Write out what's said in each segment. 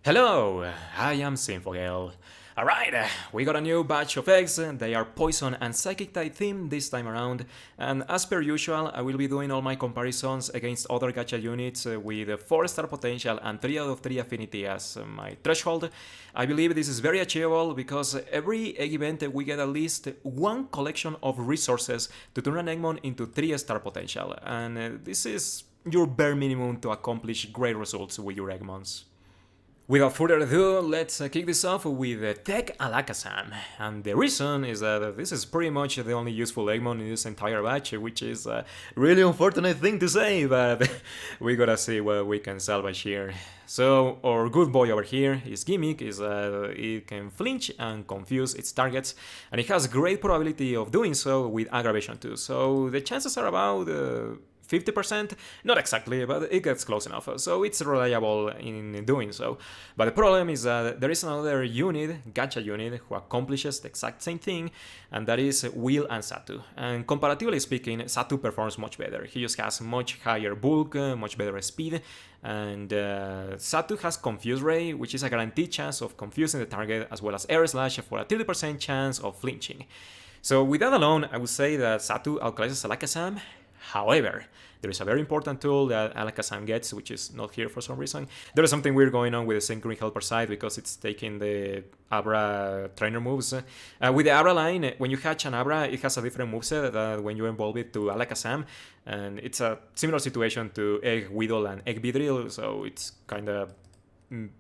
Hello, I am Sinfogale. Alright, we got a new batch of eggs, they are poison and psychic type themed this time around, and as per usual I will be doing all my comparisons against other gacha units with 4 star potential and 3 out of 3 affinity as my threshold. I believe this is very achievable because every egg event we get at least one collection of resources to turn an Eggmon into 3 star potential, and this is your bare minimum to accomplish great results with your Eggmons. Without further ado, let's kick this off with Tech Alakazam, and the reason is that this is pretty much the only useful Eggmon in this entire batch, which is a really unfortunate thing to say, but we gotta see what we can salvage here. So, our good boy over here, his gimmick is that it can flinch and confuse its targets, and it has great probability of doing so with aggravation too, so the chances are about 50%? Not exactly, but it gets close enough, so it's reliable in doing so. But the problem is that there is another unit, gacha unit, who accomplishes the exact same thing, and that is Will and Satu. And comparatively speaking, Satu performs much better. He just has much higher bulk, much better speed, and Satu has Confuse Ray, which is a guaranteed chance of confusing the target, as well as Air Slash for a 30% chance of flinching. So with that alone, I would say that Satu outclasses Alakazam. However, there is a very important tool that Alakazam gets, which is not here for some reason. There is something weird going on with the Synchron Helper side because it's taking the Abra trainer moves. With the Abra line, when you hatch an Abra, it has a different moveset than when you evolve it to Alakazam, and it's a similar situation to Egg Weedle and Egg Beedrill, so it's kind of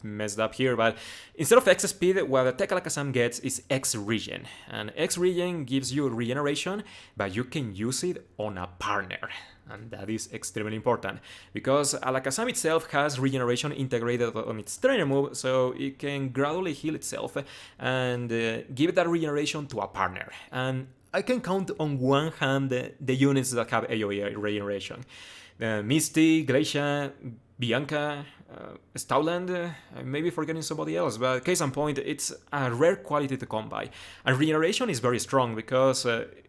messed up here, but instead of X speed, what the Tech Alakazam gets is X regen, and X regen gives you regeneration, but you can use it on a partner, and that is extremely important because Alakazam itself has regeneration integrated on its trainer move, so it can gradually heal itself and give that regeneration to a partner. And I can count on one hand the units that have AoE regeneration. Misty, Glacia, Bianca, Stowland, I may be forgetting somebody else, but case in point, it's a rare quality to come by. And regeneration is very strong because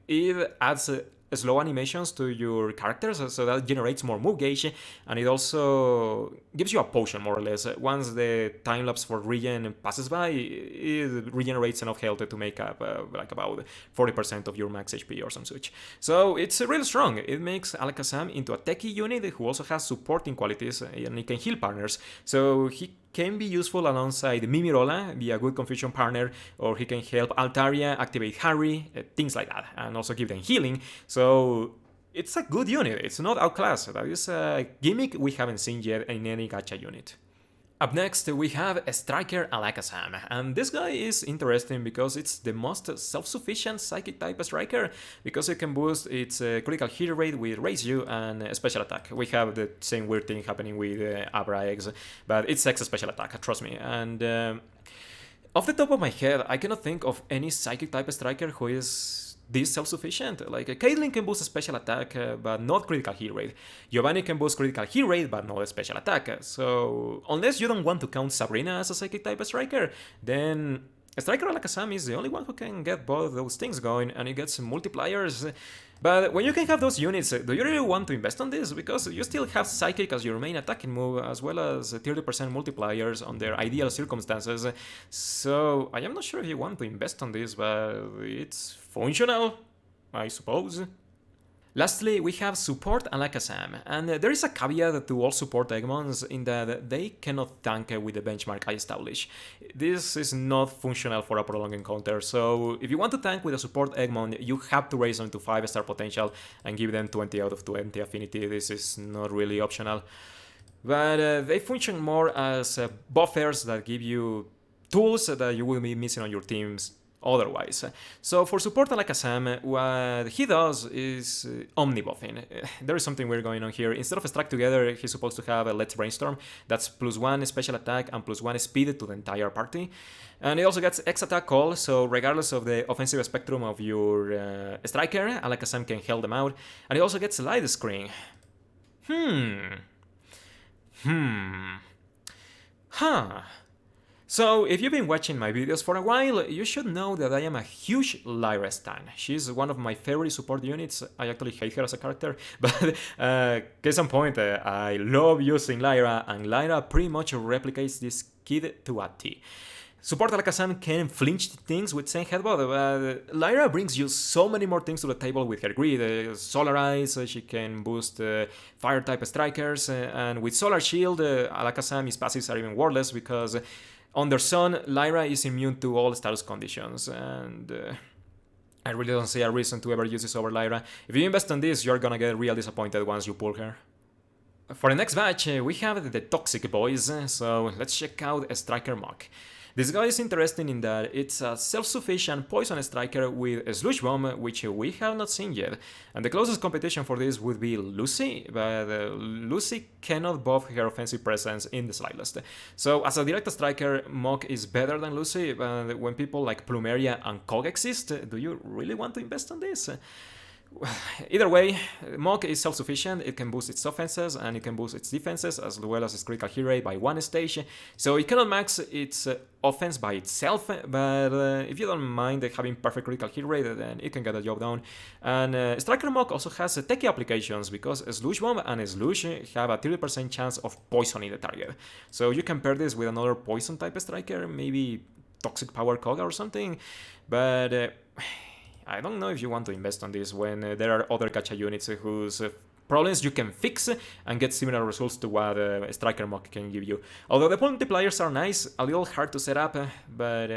it adds slow animations to your characters, so that generates more move gauge, and it also gives you a potion more or less. Once the time lapse for regen passes by, it regenerates enough health to make up like about 40% of your max HP or some such. So it's really strong. It makes Alakazam into a techie unit who also has supporting qualities, and it can heal partners, so he can be useful alongside Mimirola, be a good confusion partner, or he can help Altaria activate Harry, things like that, and also give them healing. So it's a good unit, it's not outclassed. That is a gimmick we haven't seen yet in any gacha unit. Up next, we have Striker Alakazam, and this guy is interesting because it's the most self-sufficient Psychic type Striker, because it can boost its critical hit rate with Raise You and special attack. We have the same weird thing happening with Abra Eggs, but it's X special attack, trust me. And off the top of my head, I cannot think of any Psychic type Striker who is this self-sufficient. Like Caitlyn can boost a special attack, but not critical hit rate. Giovanni can boost critical hit rate, but not a special attack. So unless you don't want to count Sabrina as a Psychic type Striker, then Striker Alakazam is the only one who can get both those things going, and it gets multipliers. But when you can have those units, do you really want to invest on this? Because you still have Psychic as your main attacking move, as well as 30% multipliers under ideal circumstances. So I am not sure if you want to invest on this, but it's functional, I suppose. Lastly, we have Support Alakazam, and there is a caveat to all support Eggmons in that they cannot tank with the benchmark I established. This is not functional for a prolonged encounter, so if you want to tank with a support Eggmon, you have to raise them to 5 star potential and give them 20 out of 20 affinity. This is not really optional. But they function more as buffers that give you tools that you will be missing on your teams otherwise. So for support Alakazam, what he does is omni-buffing. There is something weird going on here. Instead of Strike Together, he's supposed to have a Let's Brainstorm. That's +1 special attack and +1 speed to the entire party. And he also gets X attack call, so regardless of the offensive spectrum of your striker, Alakazam can help them out. And he also gets Light Screen. So, if you've been watching my videos for a while, you should know that I am a huge Lyra stan. She's one of my favorite support units. I actually hate her as a character, but case in point, I love using Lyra, and Lyra pretty much replicates this kid to a T. Support Alakazam can flinch things with Zen Headbutt, but Lyra brings you so many more things to the table with her grid. Solar Eyes, she can boost Fire-type strikers, and with Solar Shield, Alakazam's passives are even worthless because under Sun, Lyra is immune to all status conditions, and I really don't see a reason to ever use this over Lyra. If you invest on this, you're gonna get real disappointed once you pull her. For the next batch, we have the Toxic Boys, so let's check out Striker Muk. This guy is interesting in that it's a self-sufficient poison striker with a Slush Bomb, which we have not seen yet. And the closest competition for this would be Lucy, but Lucy cannot buff her offensive presence in the slightest. So as a direct striker, Muk is better than Lucy, but when people like Plumeria and Cog exist, do you really want to invest on this? Either way, Muk is self-sufficient, it can boost its offenses and it can boost its defenses as well as its critical hit rate by 1 stage, so it cannot max its offense by itself, but if you don't mind having perfect critical hit rate, then it can get the job done. And Striker Muk also has techie applications because Slush Bomb and Slush have a 30% chance of poisoning the target, so you can pair this with another poison type striker, maybe Toxic Power Koga or something, but I don't know if you want to invest on this when there are other gacha units whose problems you can fix and get similar results to what Striker Muk can give you. Although the multipliers are nice, a little hard to set up, but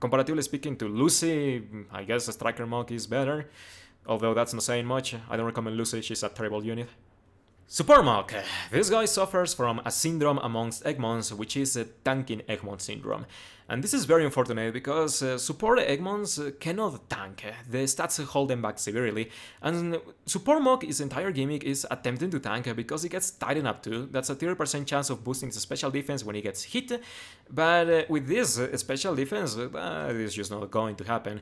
comparatively speaking to Lucy, I guess Striker Muk is better. Although that's not saying much, I don't recommend Lucy, she's a terrible unit. Support Muk. This guy suffers from a syndrome amongst Eggmons, which is a tanking Eggmon syndrome. And this is very unfortunate because support Eggmons cannot tank, the stats hold them back severely, and Support Muk's entire gimmick is attempting to tank because it gets tightened up to. That's a 30% chance of boosting its special defense when it gets hit, but with this special defense, it's just not going to happen.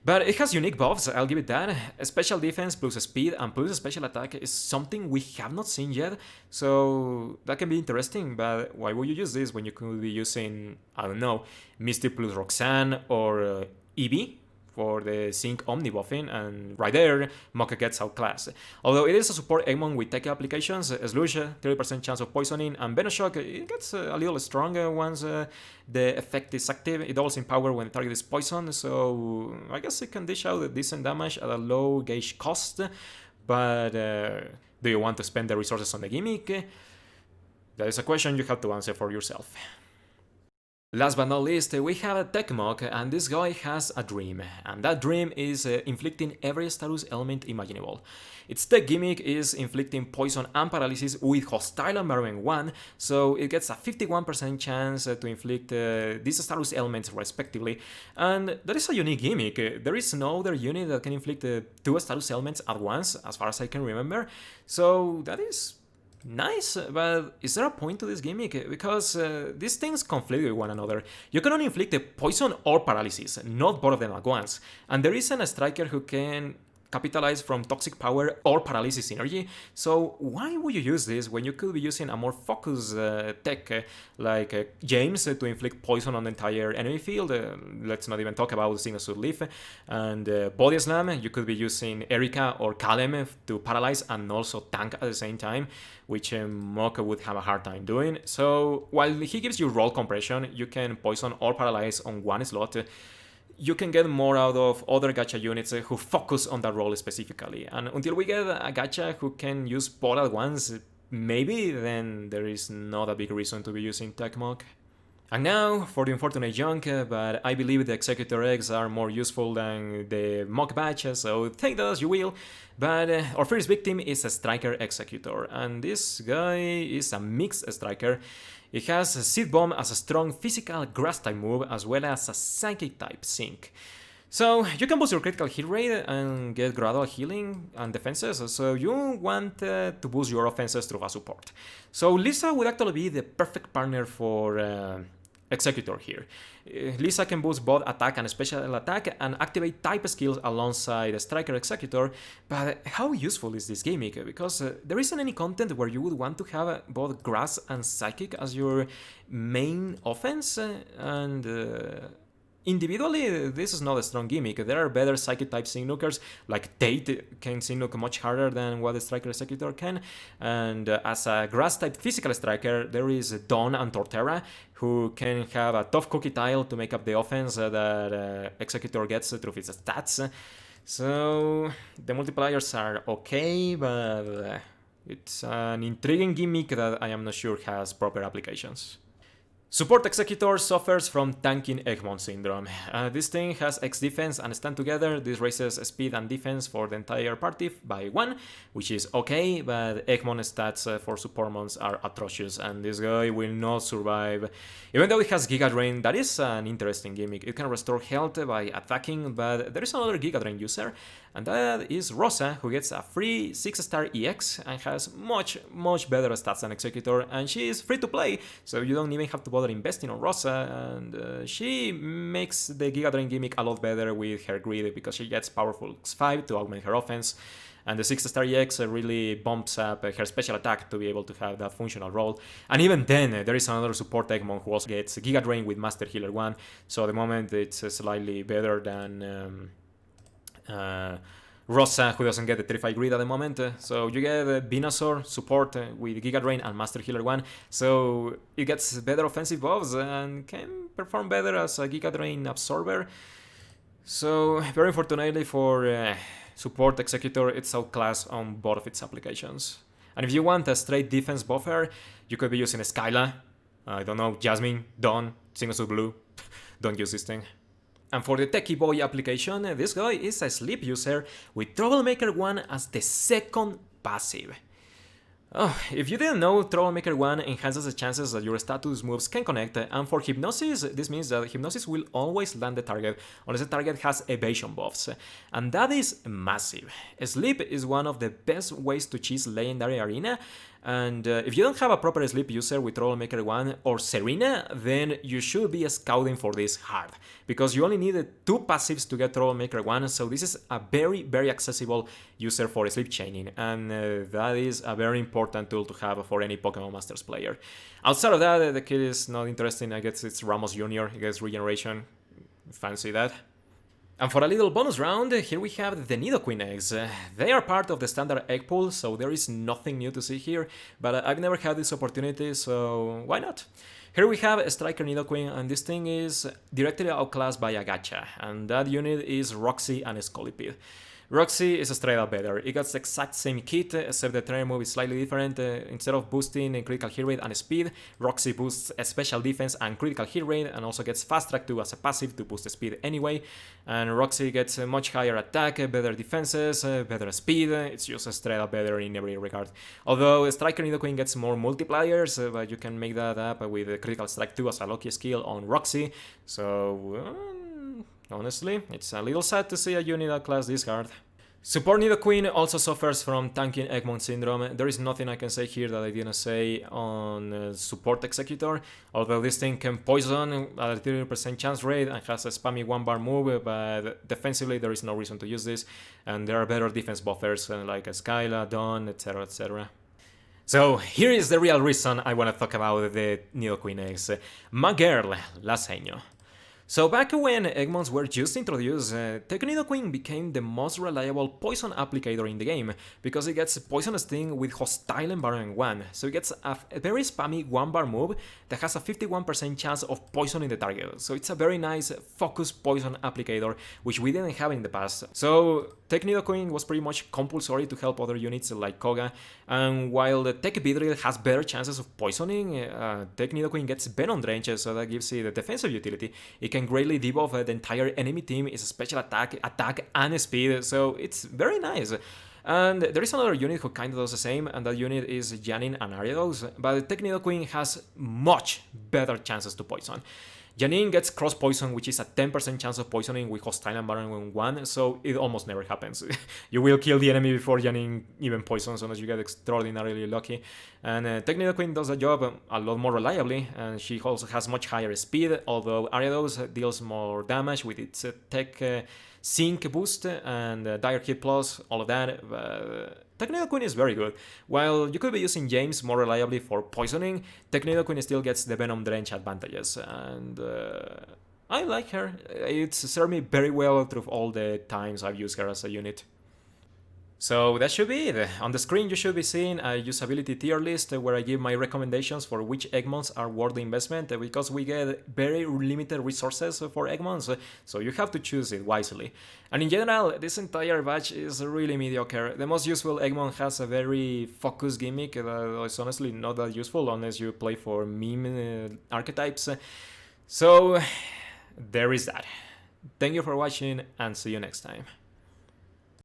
But it has unique buffs, I'll give it that. Special defense plus speed and plus special attack is something we have not seen yet, so that can be interesting, but why would you use this when you could be using, I don't know, Misty plus Roxanne or Eevee for the Sync Omni buffing, and right there, Muk gets outclassed. Although it is a support Eggmon with tech applications, Slush, 30% chance of poisoning, and Venoshock, it gets a little stronger once the effect is active. It doubles in power when the target is poisoned, so I guess it can dish out decent damage at a low gauge cost, but do you want to spend the resources on the gimmick? That is a question you have to answer for yourself. Last but not least, we have a Tech Muk, and this guy has a dream, and that dream is inflicting every status element imaginable. Its tech gimmick is inflicting poison and paralysis with Hostile Environment 1, so it gets a 51% chance to inflict these status elements respectively, and that is a unique gimmick. There is no other unit that can inflict 2 status elements at once, as far as I can remember, so that is nice, but is there a point to this gimmick? Because these things conflict with one another. You can only inflict a poison or paralysis, not both of them at once. And there isn't a striker who can capitalize from toxic power or paralysis synergy, so why would you use this when you could be using a more focused tech like James to inflict poison on the entire enemy field? Let's not even talk about Signal Suit Leaf, and Body Slam, you could be using Erika or Kalem to paralyze and also tank at the same time, which Muk would have a hard time doing. So while he gives you roll compression, you can poison or paralyze on one slot. You can get more out of other gacha units who focus on that role specifically, and until we get a gacha who can use both at once, maybe then there is not a big reason to be using Tech Muk. And now for the unfortunate junk, but I believe the Exeggutor Eggs are more useful than the Muk batch, so take that as you will. But our first victim is a Striker Exeggutor, and this guy is a mixed striker. It has Seed Bomb as a strong physical grass-type move, as well as a Psychic-type Sync. So you can boost your critical hit rate and get gradual healing and defenses, so you want to boost your offenses through a support. So Lisa would actually be the perfect partner for Exeggutor here. Lisa can boost both attack and special attack and activate type skills alongside Striker Exeggutor, but how useful is this gimmick? Because there isn't any content where you would want to have both Grass and Psychic as your main offense, and individually, this is not a strong gimmick. There are better Psychic-type Signookers, like Tate can Signook much harder than what the Striker Exeggutor can, and as a Grass-type Physical Striker, there is Dawn and Torterra, who can have a tough cookie tile to make up the offense that Exeggutor gets through its stats. So the multipliers are okay, but it's an intriguing gimmick that I am not sure has proper applications. Support Exeggutor suffers from tanking Eggmon syndrome. This thing has X defense and stand together. This raises speed and defense for the entire party by 1, which is okay, but Eggmon stats for support mons are atrocious, and this guy will not survive. Even though it has Giga Drain, that is an interesting gimmick. It can restore health by attacking, but there is another Giga Drain user, and that is Rosa, who gets a free 6-star EX and has much better stats than Exeggutor, and she is free to play, so you don't even have to bother investing on Rosa, and she makes the Giga Drain gimmick a lot better with her greed because she gets powerful X5 to augment her offense, and the 6-star EX really bumps up her special attack to be able to have that functional role. And even then, there is another support Eggmon who also gets Giga Drain with Master Healer 1, so at the moment it's slightly better than Rosa, who doesn't get the 3-5 grid at the moment. So you get Venusaur support with Giga Drain and Master Healer 1, so it gets better offensive buffs and can perform better as a Giga Drain absorber. So very unfortunately for support Exeggutor, it's outclassed on both of its applications. And if you want a straight defense buffer, you could be using Skyla, I don't know, Jasmine, Dawn, Singosu Blue. Don't use this thing. And for the Techie Boy application, this guy is a sleep user with Troublemaker 1 as the second passive. Oh, if you didn't know, Troublemaker 1 enhances the chances that your status moves can connect, and for Hypnosis, this means that Hypnosis will always land the target unless the target has evasion buffs, and that is massive. Sleep is one of the best ways to cheese Legendary Arena, and if you don't have a proper sleep user with Troublemaker 1 or Serena, then you should be scouting for this hard, because you only need 2 passives to get Troublemaker 1, so this is a very accessible user for sleep chaining, and that is a very important tool to have for any Pokemon Masters player. Outside of that, the kid is not interesting. I guess it's Ramos Jr., he gets regeneration, fancy that. And for a little bonus round, here we have the Nidoqueen Eggs. They are part of the standard egg pool, so there is nothing new to see here, but I've never had this opportunity, so why not? Here we have a Striker Nidoqueen, and this thing is directly outclassed by a Gacha, and that unit is Roxy and Scolipede. Roxy is straight up better. It gets the exact same kit, except the trainer move is slightly different. Instead of boosting critical hit rate and speed, Roxy boosts a special defense and critical hit rate, and also gets Fast Track 2 as a passive to boost the speed anyway. And Roxy gets a much higher attack, better defenses, better speed. It's just straight up better in every regard. Although Striker Nidoqueen gets more multipliers, but you can make that up with Critical Strike 2 as a lucky skill on Roxy. So honestly, it's a little sad to see a unit outclass this hard. Support Nidoqueen also suffers from tanking Eggmon syndrome. There is nothing I can say here that I didn't say on Support Exeggutor, although this thing can poison at a 30% chance rate and has a spammy 1-bar move, but defensively there is no reason to use this, and there are better defense buffers like Skyla, Dawn, etc, etc. So here is the real reason I want to talk about the Nidoqueen Eggs. My girl, Laseño. So back when Eggmons were just introduced, Nidoqueen became the most reliable poison applicator in the game, because it gets Poison Sting with Hostile Environment 1, so it gets a very spammy 1-bar move that has a 51% chance of poisoning the target, so it's a very nice focused poison applicator, which we didn't have in the past. So Nidoqueen was pretty much compulsory to help other units like Koga, and while the Beedrill has better chances of poisoning, Nidoqueen gets Venom Drench, so that gives it the defensive utility. It can greatly debuff the entire enemy team, is a special attack and speed, so it's very nice. And there is another unit who kinda does the same, and that unit is Janine and Ariados, but Nidoqueen has much better chances to poison. Janine gets Cross Poison, which is a 10% chance of poisoning with Hostile Environment 1, so it almost never happens. You will kill the enemy before Janine even poisons, unless you get extraordinarily lucky. And Nidoqueen does the job a lot more reliably, and she also has much higher speed, although Ariados deals more damage with its Tech Sync boost and Dire Hit Plus, all of that. Nidoqueen is very good. While you could be using James more reliably for poisoning, Nidoqueen still gets the Venom Drench advantages, and I like her. It's served me very well through all the times I've used her as a unit. So that should be it. On the screen you should be seeing a usability tier list where I give my recommendations for which Eggmons are worth the investment because we get very limited resources for Eggmons, so you have to choose it wisely. And in general, this entire batch is really mediocre. The most useful Eggmon has a very focused gimmick that is honestly not that useful unless you play for meme archetypes. So there is that. Thank you for watching and see you next time.